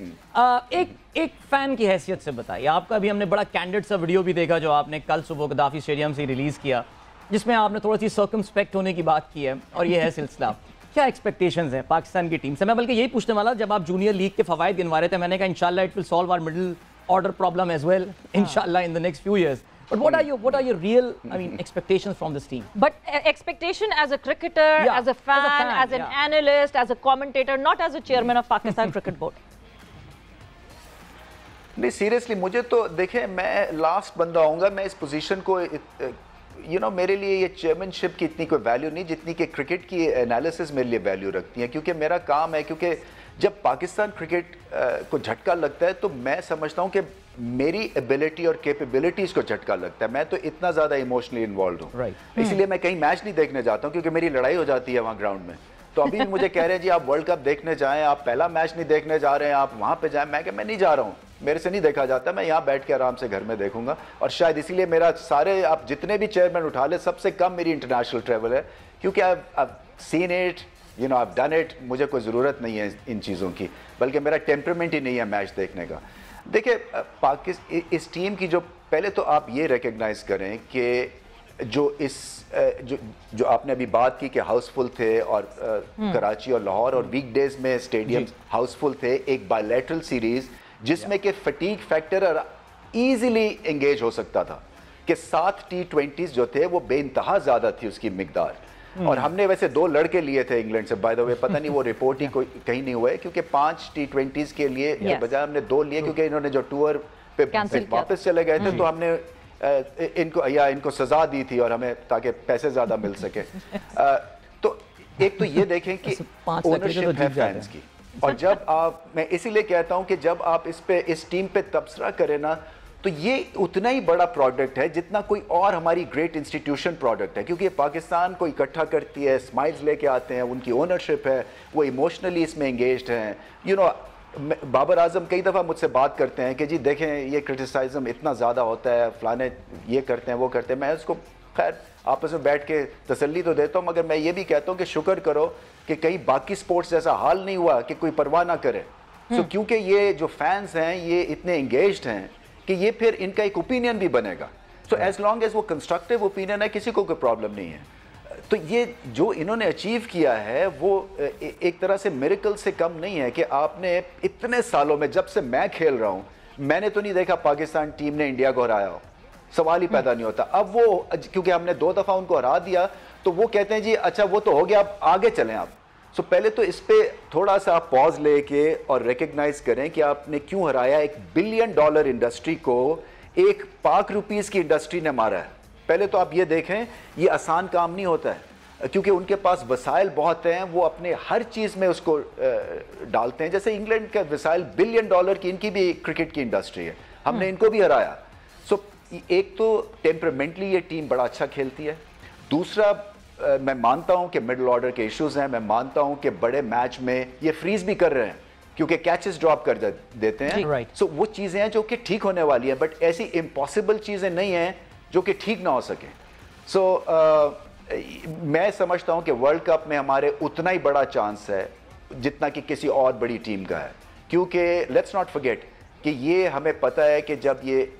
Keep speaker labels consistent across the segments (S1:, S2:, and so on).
S1: एक फैन की हैसियत से बताइए, आपका भी हमने बड़ा कैंडिड सा वीडियो भी देखा जो आपने कल सुबह गद्दाफी स्टेडियम से रिलीज किया, जिसमें आपने थोड़ी सी सर्कमस्पेक्ट होने की बात की है, और ये है सिलसिला। क्या एक्सपेक्टेशंस हैं पाकिस्तान की टीम से? मैं बल्कि यही पूछने वाला, जब आप जूनियर लीग के फवायद गिनवा रहे थे, मैंने कहा इंशाल्लाह it will solve our middle order problem as well, इंशाल्लाह in the next few years. But what are your real, expectations from this team?
S2: But expectation as a cricketer, as a fan, as an analyst, as a commentator, not as a chairman of Pakistan Cricket Board.
S3: नहीं, seriously मुझे तो देखें, मैं last बंदा आऊँगा, मैं इस position को मेरे लिए ये चेयरमैनशिप की इतनी कोई वैल्यू नहीं जितनी कि क्रिकेट की एनालिसिस मेरे लिए वैल्यू रखती है, क्योंकि मेरा काम है, क्योंकि जब पाकिस्तान क्रिकेट को झटका लगता है तो मैं समझता हूँ कि मेरी एबिलिटी और कैपेबिलिटीज़ को झटका लगता है। मैं तो इतना ज़्यादा इमोशनली इन्वॉल्व हूँ, इसलिए मैं कहीं मैच नहीं देखने जाता हूँ, क्योंकि मेरी लड़ाई हो जाती है वहाँ ग्राउंड में। तो अभी भी मुझे कह रहे हैं जी आप वर्ल्ड कप देखने जाएं, आप पहला मैच नहीं देखने जा रहे हैं, आप वहाँ पे जाएं। मैं नहीं जा रहा हूँ, मेरे से नहीं देखा जाता, मैं यहाँ बैठ के आराम से घर में देखूंगा। और शायद इसीलिए मेरा सारे, आप जितने भी चेयरमैन उठा ले, सबसे कम मेरी इंटरनेशनल ट्रैवल है, क्योंकि I seen it, I done it. मुझे कोई ज़रूरत नहीं है इन चीज़ों की, बल्कि मेरा टेम्परामेंट ही नहीं है मैच देखने का। देखिए पाकिस्तान इस टीम की, जो पहले तो आप ये रिकग्नाइज करें कि जो आपने अभी बात की कि हाउसफुल थे, और कराची और लाहौर और वीकडेज में स्टेडियम हाउसफुल थे, एक बायलैटरल सीरीज जिसमें कि फटीग फैक्टर ईजिली एंगेज हो सकता था, कि 7 T20s जो थे वो बेइंतहा ज़्यादा थी उसकी मिकदार। और हमने वैसे 2 लड़के लिए थे इंग्लैंड से, बाय द वे, पता नहीं वो रिपोर्ट ही कहीं नहीं हुआ है, क्योंकि 5 T20s के लिए बजाय हमने 2 लिए, क्योंकि इन्होंने जो टूर पे वापस चले गए थे, तो हमने इनको सजा दी थी, और हमें ताकि पैसे ज़्यादा मिल सके। तो एक तो ये देखें कि ओनरशिप है फैंस की, और जब मैं इसीलिए कहता हूं कि जब आप इस टीम पे तबसरा करें ना, तो ये उतना ही बड़ा प्रोडक्ट है जितना कोई और हमारी ग्रेट इंस्टीट्यूशन प्रोडक्ट है, क्योंकि पाकिस्तान को इकट्ठा करती है, स्माइल्स लेके आते हैं, उनकी ओनरशिप है, वो इमोशनली इसमें एंगेज्ड हैं। बाबर आजम कई दफ़ा मुझसे बात करते हैं कि जी देखें ये क्रिटिसाइज्म इतना ज़्यादा होता है, फलाने ये करते हैं वो करते हैं। मैं उसको खैर आपस में बैठ के तसल्ली तो देता हूँ, मगर मैं ये भी कहता हूँ कि शुक्र करो कि कहीं बाकी स्पोर्ट्स जैसा हाल नहीं हुआ कि कोई परवाह ना करे। क्योंकि ये जो फैंस हैं ये इतने एंगेज्ड हैं कि ये फिर इनका एक ओपिनियन भी बनेगा। सो एज लॉन्ग एज वो कंस्ट्रक्टिव ओपिनियन है, किसी को कोई प्रॉब्लम नहीं है। तो ये जो इन्होंने अचीव किया है वो एक तरह से मिरेकल से कम नहीं है, कि आपने इतने सालों में, जब से मैं खेल रहा हूँ, मैंने तो नहीं देखा पाकिस्तान टीम ने इंडिया को हराया हो, सवाल ही पैदा नहीं होता। अब वो, क्योंकि हमने 2 दफ़ा उनको हरा दिया, तो वो कहते हैं जी अच्छा वो तो हो गया, अब आगे चलें आप। सो पहले तो इस पे थोड़ा सा आप पॉज लेके और रिकग्नाइज करें कि आपने क्यों हराया। $1 बिलियन इंडस्ट्री को एक पाक रुपीस की इंडस्ट्री ने मारा है। पहले तो आप ये देखें, ये आसान काम नहीं होता है, क्योंकि उनके पास वसाइल बहुत हैं, वो अपने हर चीज़ में उसको डालते हैं। जैसे इंग्लैंड का वसाइल $1 बिलियन की, इनकी भी क्रिकेट की इंडस्ट्री है, हमने इनको भी हराया। सो एक तो टेम्परामेंटली ये टीम बड़ा अच्छा खेलती है। दूसरा, मैं मानता हूं कि मिडिल ऑर्डर के इश्यूज हैं, मैं मानता हूं कि बड़े मैच में ये फ्रीज भी कर रहे हैं, क्योंकि कैचेस ड्रॉप कर देते हैं। सो वो चीज़ें हैं जो कि ठीक होने वाली है, बट ऐसी इम्पॉसिबल चीज़ें नहीं हैं जो कि ठीक ना हो सके। सो मैं समझता हूं कि वर्ल्ड कप में हमारे उतना ही बड़ा चांस है जितना कि किसी और बड़ी टीम का है, क्योंकि लेट्स नॉट फॉरगेट कि ये हमें पता है कि जब ये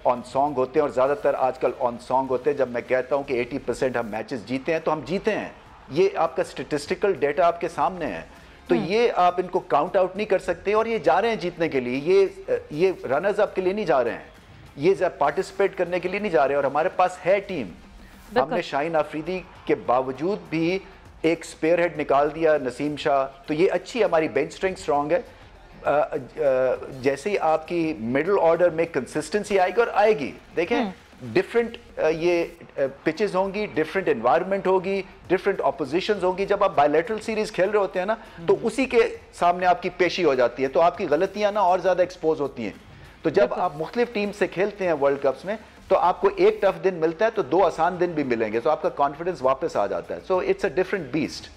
S3: ऑन सॉन्ग होते हैं, और ज़्यादातर आजकल ऑन सॉन्ग होते हैं, जब मैं कहता हूं कि 80% हम मैचेस जीते हैं, तो हम जीते हैं। ये आपका स्टेटिस्टिकल डेटा आपके सामने है, तो ये आप इनको काउंट आउट नहीं कर सकते। और ये जा रहे हैं जीतने के लिए, ये रनर्स अप के लिए नहीं जा रहे हैं, ये पार्टिसिपेट करने के लिए नहीं जा रहे हैं। और हमारे पास है टीम, हमने शाहीन अफरीदी के बावजूद भी एक स्पेयर हेड निकाल दिया, नसीम शाह, तो ये अच्छी हमारी बेंच स्ट्रेंथ स्ट्रांग है। जैसे ही आपकी मिडिल ऑर्डर में कंसिस्टेंसी आएगी, और आएगी, देखें डिफरेंट ये पिचेस होंगी, डिफरेंट एनवायरनमेंट होगी, डिफरेंट ऑपोजिशंस होगी। जब आप बायलैटरल सीरीज खेल रहे होते हैं ना, तो उसी के सामने आपकी पेशी हो जाती है, तो आपकी गलतियां ना और ज्यादा एक्सपोज होती हैं। तो जब आप मुख्तलिफ टीम से खेलते हैं वर्ल्ड कप्स में, तो आपको एक टफ दिन मिलता है तो 2 आसान दिन भी मिलेंगे, तो आपका कॉन्फिडेंस वापस आ जाता है। So it's a different beast.